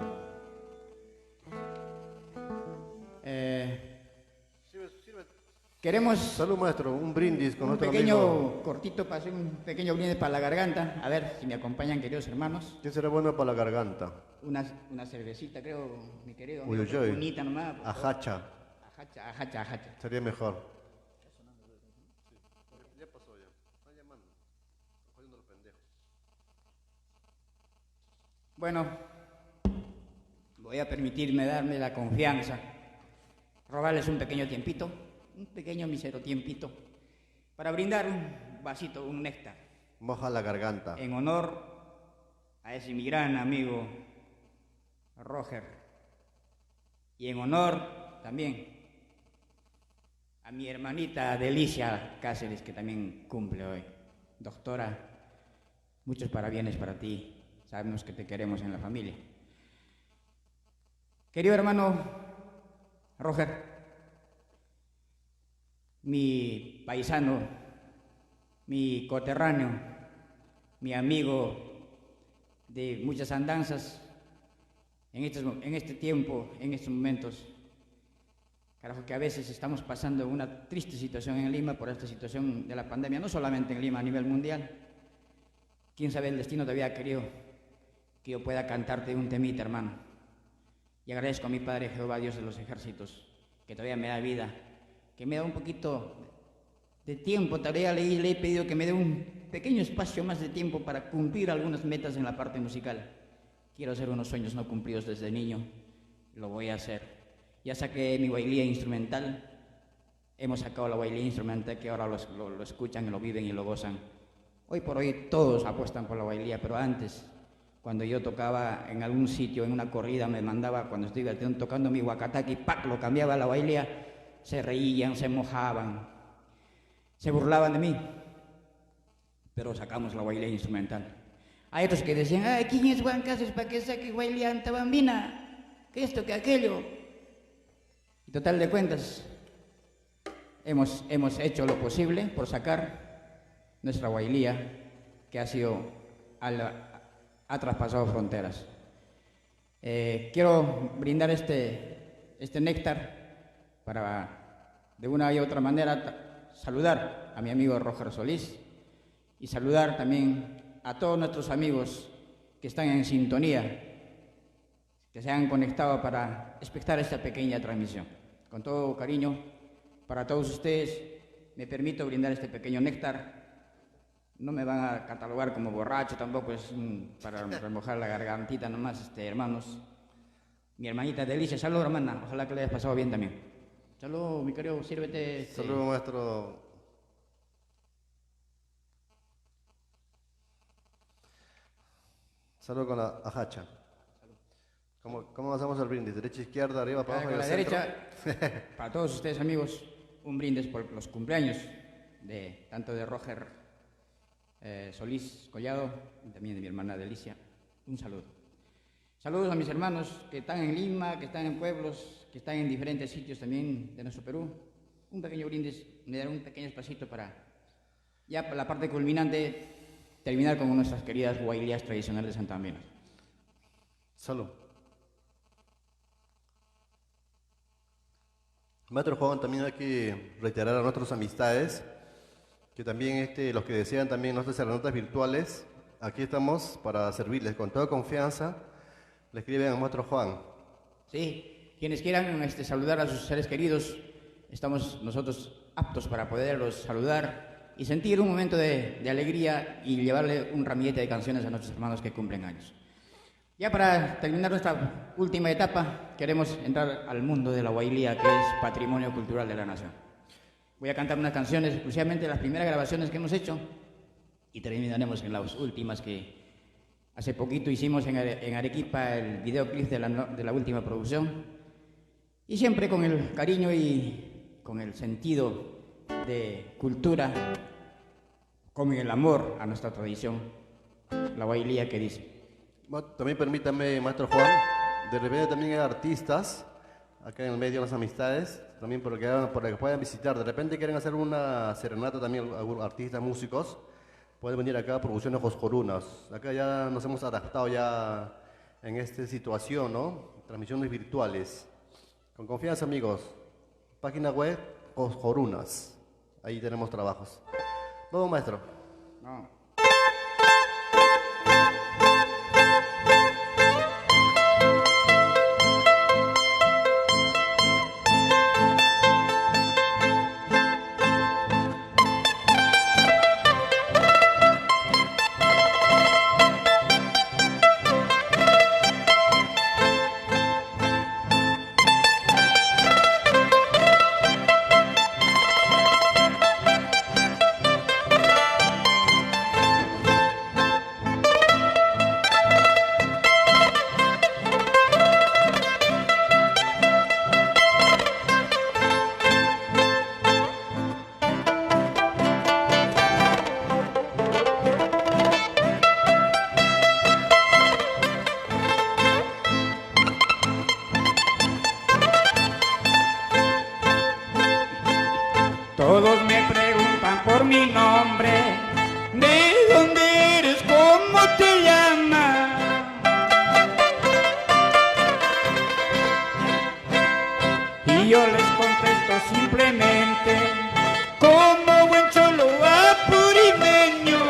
Queremos Salud, maestro, un brindis con un nuestro pequeño amigo. cortito para hacer un pequeño brindis para la garganta. A ver si me acompañan, queridos hermanos. ¿Qué será bueno para la garganta? Una cervecita, creo, mi querido. Uy, amigo, uy, uy. bonita nomás. por favor. Ajacha, Ajacha. sería mejor. Bueno, voy a permitirme darme la confianza, robarles un pequeño tiempito, un pequeño mísero tiempito, para brindar un vasito, un néctar, Moja la garganta. en honor a ese mi gran amigo Roger, y en honor también a mi hermanita Delicia Cáceres, que también cumple hoy. Doctora, muchos parabienes para ti. Sabemos que te queremos en la familia. Querido hermano Roger, mi paisano, mi coterráneo, mi amigo de muchas andanzas, en este tiempo, en estos momentos, carajo, que a veces estamos pasando una triste situación en Lima por esta situación de la pandemia, no solamente en Lima, a nivel mundial. Quién sabe, el destino te había querido que yo pueda cantarte un temita, hermano. Y agradezco a mi Padre Jehová, Dios de los ejércitos, que todavía me da vida, que me da un poquito de tiempo. Todavía le he pedido que me dé un pequeño espacio más de tiempo para cumplir algunas metas en la parte musical. Quiero hacer unos sueños no cumplidos desde niño, lo voy a hacer. Ya saqué mi bailía instrumental, hemos sacado la bailía instrumental que ahora lo escuchan y lo viven y lo gozan. Hoy por hoy todos apuestan por la bailía, pero antes, cuando yo tocaba en algún sitio, en una corrida, me mandaba, cuando estoy tocando mi huacataqui, ¡pac!, lo cambiaba a la bailía, se reían, se mojaban, se burlaban de mí, pero sacamos la bailía instrumental. Hay otros que decían, ¡ay, quién es Juan Cáceres para que saque bailía antabambina! Que esto, que aquello. Y total de cuentas, hemos hecho lo posible por sacar nuestra bailía, que ha traspasado fronteras. Quiero brindar este néctar para, de una y otra manera, saludar a mi amigo Roger Solís y saludar también a todos nuestros amigos que están en sintonía, que se han conectado para espectar esta pequeña transmisión. Con todo cariño, para todos ustedes, me permito brindar este pequeño néctar. No me van a catalogar como borracho tampoco, es para remojar la gargantita nomás, hermanos. Mi hermanita Delicia, salud hermana, ojalá que le hayas pasado bien también. Salud, mi querido, sírvete. Salud, maestro. Salud con la ajacha. ¿Cómo hacemos el brindis? ¿Derecha, izquierda, arriba, para abajo? Con la derecha, para todos ustedes amigos, un brindis por los cumpleaños de tanto de Roger Solís Collado y también de mi hermana Delicia. Un saludo. Saludos a mis hermanos que están en Lima, que están en pueblos, que están en diferentes sitios también de nuestro Perú. Un pequeño brindis, me daré un pequeño espacito para, ya para la parte culminante, terminar con nuestras queridas huaylías tradicionales de Santa Amena. Salud. Maestro Juan, también hay que reiterar a nuestras amistades que también los que desean también nuestras serenatas virtuales, aquí estamos para servirles con toda confianza. Le escriben a Maestro Juan. Sí, quienes quieran saludar a sus seres queridos, estamos nosotros aptos para poderlos saludar y sentir un momento de alegría y llevarle un ramillete de canciones a nuestros hermanos que cumplen años. Ya para terminar nuestra última etapa, queremos entrar al mundo de la huaylía, que es patrimonio cultural de la nación. Voy a cantar unas canciones, exclusivamente las primeras grabaciones que hemos hecho, y terminaremos en las últimas que hace poquito hicimos en Arequipa, el videoclip de la última producción, y siempre con el cariño y con el sentido de cultura, con el amor a nuestra tradición, la huaylía que dice. También permítame, Maestro Juan, de repente también hay artistas, acá en el medio de las amistades, también para que puedan visitar, de repente quieren hacer una serenata también, algunos artistas, músicos, pueden venir acá a Producciones Coscorunas. Acá ya nos hemos adaptado ya en esta situación, ¿no? Transmisiones virtuales. Con confianza, amigos. Página web, Coscorunas. Ahí tenemos trabajos. Vamos, maestro. No. Todos me preguntan por mi nombre, ¿de dónde eres? ¿Cómo te llamas? Y yo les contesto simplemente, como buen cholo apurimeño.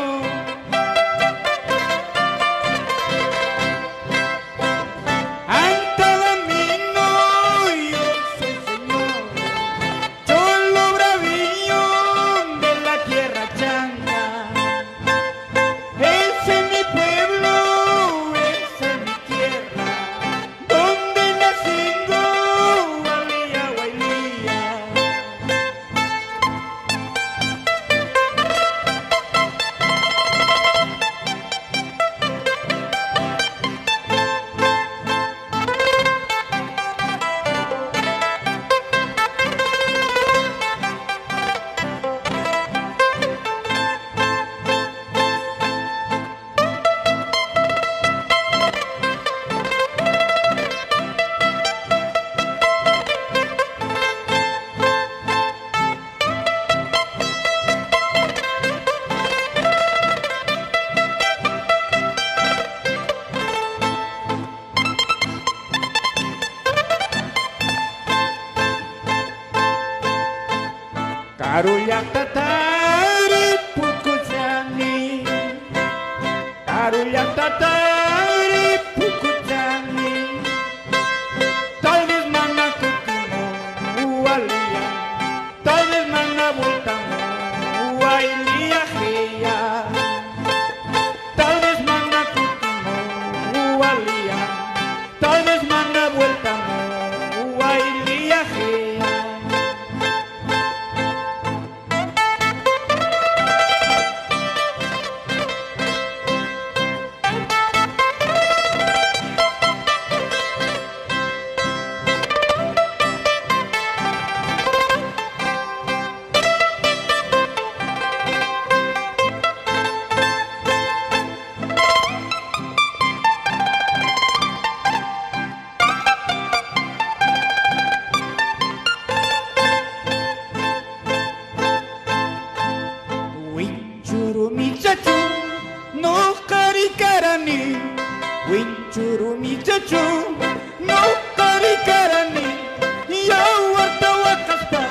Karulyatatari pukuchani, Karulyatatari pukuchani, Talvis mana kutimo ualia, Talvis mana bultamo uailia heya, Talvis mana kutimo ualia, Talvis mana bultamo uailia heya. Winchurumichachu, no karikarani. Winchurumichachu, no karikarani. Ya warta wakaspa,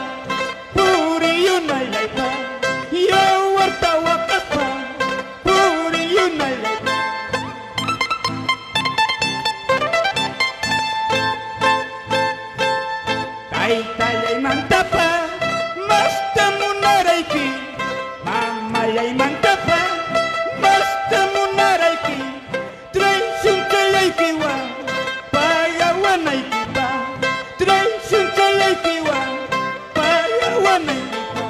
puri yunayaipa. Ya warta wakaspa, puri yunayaipa. Kaitalay mantapa, masta munaraiki. Mamalay mantapa, basta munaraiki, traición chalaykiwa, payawanaykipa, traición chalaykiwa, payawanaykipa.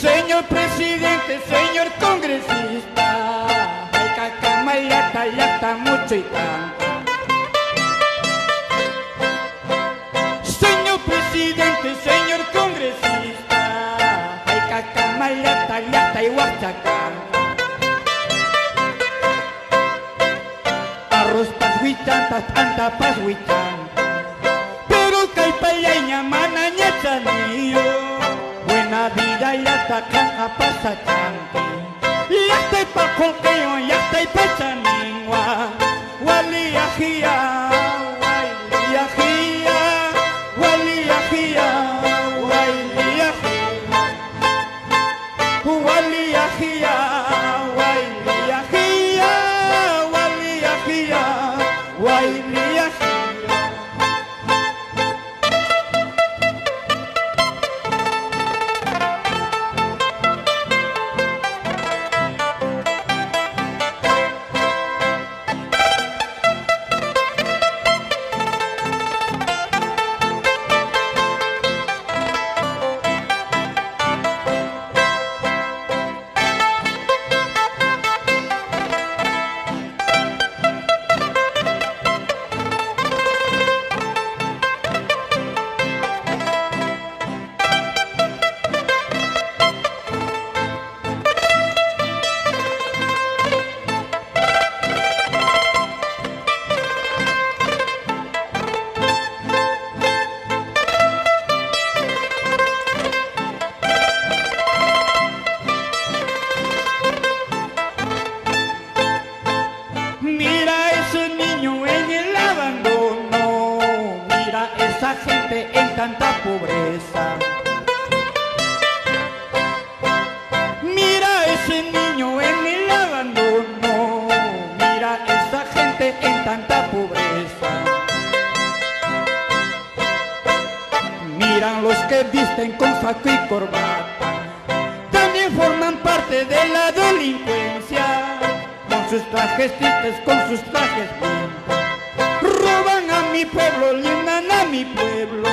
Señor presidente, señor congresista, ay cacamayata, yata mucho y tanta. Señor presidente, señor congresista, ay cacamayata, yata y huachacanta. Arroz pashuichanta, tanta pashuichanta, pero caipayaña manaña chanillo. Buena vida ya está caja pasa chanti, ya está pa colqueo, ya está pa chaningua, waliajia, waliajia, waliajia, waliajia, waliajia, waliajia, waliajia, waliajia. En tanta pobreza, mira ese niño en el abandono, mira esa gente en tanta pobreza, miran los que visten con saco y corbata, también forman parte de la delincuencia, con sus trajes tristes, con sus trajes pintos, roban a mi pueblo, llenan a mi pueblo.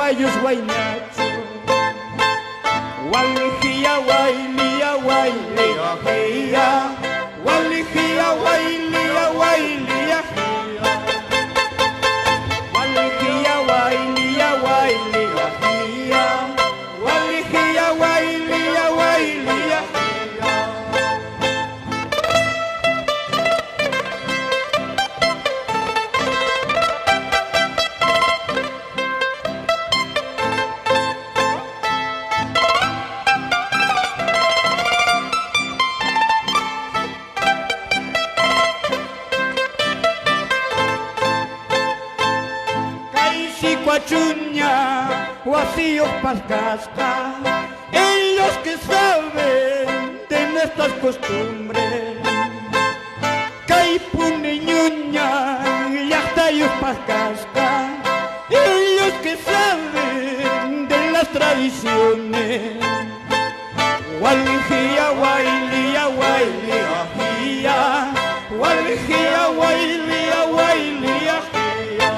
guayus guaynacho. Walijía guaylia guaylia jía. Walijía guaylia guaylia jía. Walijía guaylia guaylia jía. Walijía guaylia guaylia jía. Cuachuña, vacíos pascasca, ellos que saben de nuestras costumbres. Caipuniñuña, yactayos pascasca, ellos que saben de las tradiciones. Walijía, guaylia, guaylia, jía, walijía, guaylia, guaylia, jía.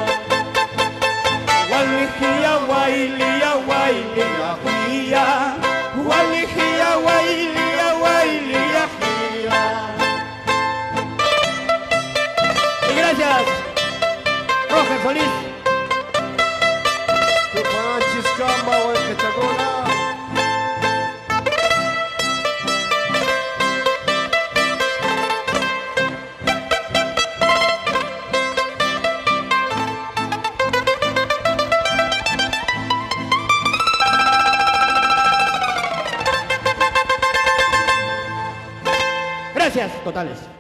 Walijía, guaylia, guaylia, jía. Walijía, guaylia, guaylia, jía. Y gracias, Roger Solís. Tupanchis, Camba, Huayquechacola. Gracias totales.